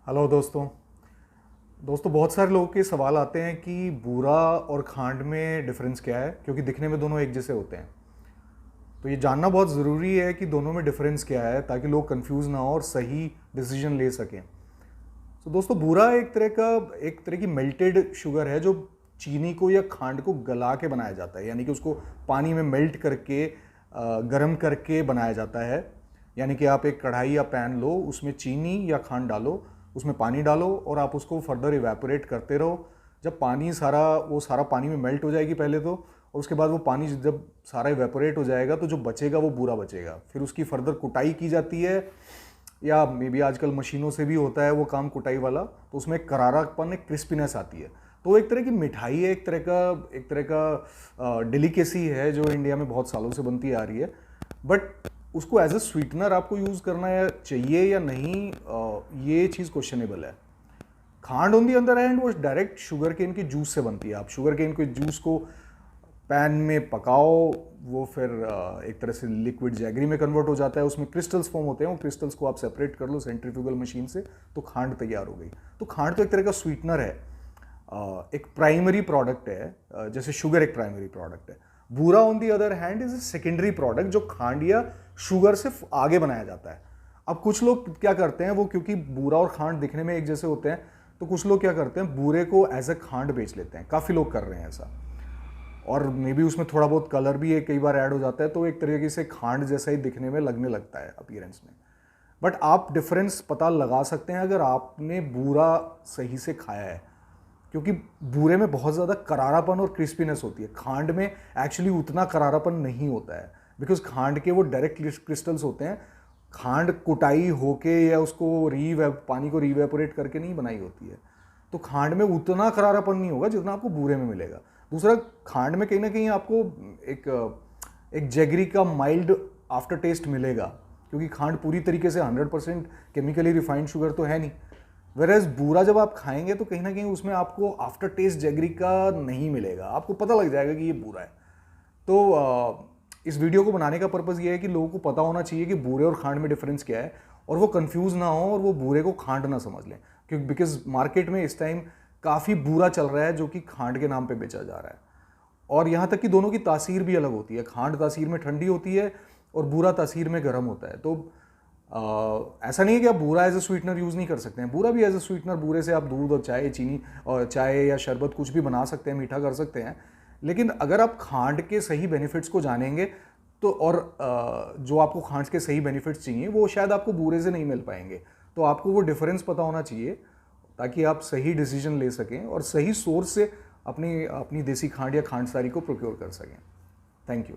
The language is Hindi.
हेलो दोस्तों। बहुत सारे लोगों के सवाल आते हैं कि बूरा और खांड में डिफरेंस क्या है, क्योंकि दिखने में दोनों एक जैसे होते हैं। तो ये जानना बहुत ज़रूरी है कि दोनों में डिफरेंस क्या है, ताकि लोग कंफ्यूज ना हो और सही डिसीजन ले सकें। तो दोस्तों, बूरा एक तरह की मेल्टेड शुगर है जो चीनी को या खांड को गला के बनाया जाता है, यानी कि उसको पानी में मेल्ट करके गर्म करके बनाया जाता है। यानी कि आप एक कढ़ाई या पैन लो, उसमें चीनी या खांड डालो, उसमें पानी डालो और आप उसको फर्दर इवेपोरेट करते रहो। जब वो सारा पानी में मेल्ट हो जाएगी पहले तो, और उसके बाद वो पानी जब सारा इवेपोरेट हो जाएगा तो जो बचेगा वो बूरा बचेगा। फिर उसकी फर्दर कुटाई की जाती है, या मे बी आजकल मशीनों से भी होता है वो काम, कुटाई वाला। तो उसमें एक करारापन, एक क्रिस्पीनेस आती है। तो वो एक तरह की मिठाई है, एक तरह का डेलिकेसी है जो इंडिया में बहुत सालों से बनती आ रही है। बट उसको एज ए स्वीटनर आपको यूज़ करना चाहिए या नहीं, ये चीज़ क्वेश्चनेबल है। खांड ऑन दी अदर हैंड वो डायरेक्ट शुगर केन के जूस से बनती है। आप शुगर केन के जूस को पैन में पकाओ, वो फिर एक तरह से लिक्विड जैगरी में कन्वर्ट हो जाता है, उसमें क्रिस्टल्स फॉर्म होते हैं। वो क्रिस्टल्स को आप सेपरेट कर लो सेंट्रीफ्यूगल मशीन से, तो खांड तैयार हो गई। तो खांड तो एक तरह का स्वीटनर है, एक प्राइमरी प्रोडक्ट है, जैसे शुगर एक प्राइमरी प्रोडक्ट है। बूरा on the other hand is a secondary product जो खांड या शुगर से आगे बनाया जाता है। अब कुछ लोग क्या करते हैं, वो क्योंकि बूरा और खांड दिखने में एक जैसे होते हैं, तो कुछ लोग क्या करते हैं, बूरे को एज ए खांड बेच लेते हैं। काफ़ी लोग कर रहे हैं ऐसा, और मे बी उसमें थोड़ा बहुत कलर भी कई बार ऐड हो जाता है, तो एक तरीके से खांड जैसा ही दिखने में लगने लगता है अपीयरेंस में। बट आप डिफरेंस पता लगा सकते हैं अगर आपने बूरा सही से खाया है, क्योंकि बूरे में बहुत ज़्यादा करारापन और क्रिस्पीनेस होती है। खांड में एक्चुअली उतना करारापन नहीं होता है, बिकॉज खांड के वो डायरेक्ट क्रिस्टल्स होते हैं। खांड कुटाई होके या उसको पानी को रीवेपोरेट करके नहीं बनाई होती है, तो खांड में उतना करारापन नहीं होगा जितना आपको बूरे में मिलेगा। दूसरा, खांड में कहीं ना कहीं आपको एक जैगरी का माइल्ड आफ्टर टेस्ट मिलेगा, क्योंकि खांड पूरी तरीके से 100% केमिकली रिफाइंड शुगर तो है नहीं। वेरएज बूरा जब आप खाएंगे तो कहीं ना कहीं उसमें आपको आफ्टर टेस्ट जैगरी का नहीं मिलेगा, आपको पता लग जाएगा कि ये बूरा है। तो इस वीडियो को बनाने का पर्पज़ ये है कि लोगों को पता होना चाहिए कि बूरे और खांड में डिफरेंस क्या है, और वो कंफ्यूज ना हो और वो बूरे को खांड ना समझ लें, क्योंकि बिकॉज मार्केट में इस टाइम काफ़ी बूरा चल रहा है जो कि खांड के नाम पे बेचा जा रहा है। और यहाँ तक कि दोनों की तासीर भी अलग होती है। खांड तासीर में ठंडी होती है और बूरा तासीर में गर्म होता है। तो ऐसा नहीं है कि आप बूरा एज ए स्वीटनर यूज़ नहीं कर सकते हैं, बूरा भी एज ए स्वीटनर, बूरे से आप दूध और चाय, चीनी और चाय या शरबत कुछ भी बना सकते हैं, मीठा कर सकते हैं। लेकिन अगर आप खांड के सही बेनिफिट्स को जानेंगे तो, और जो आपको खांड के सही बेनिफिट्स चाहिए वो शायद आपको बूरे से नहीं मिल पाएंगे। तो आपको वो डिफरेंस पता होना चाहिए, ताकि आप सही डिसीजन ले सकें और सही सोर्स से अपनी देसी खांड या खांडसारी को प्रोक्योर कर सकें। Thank you.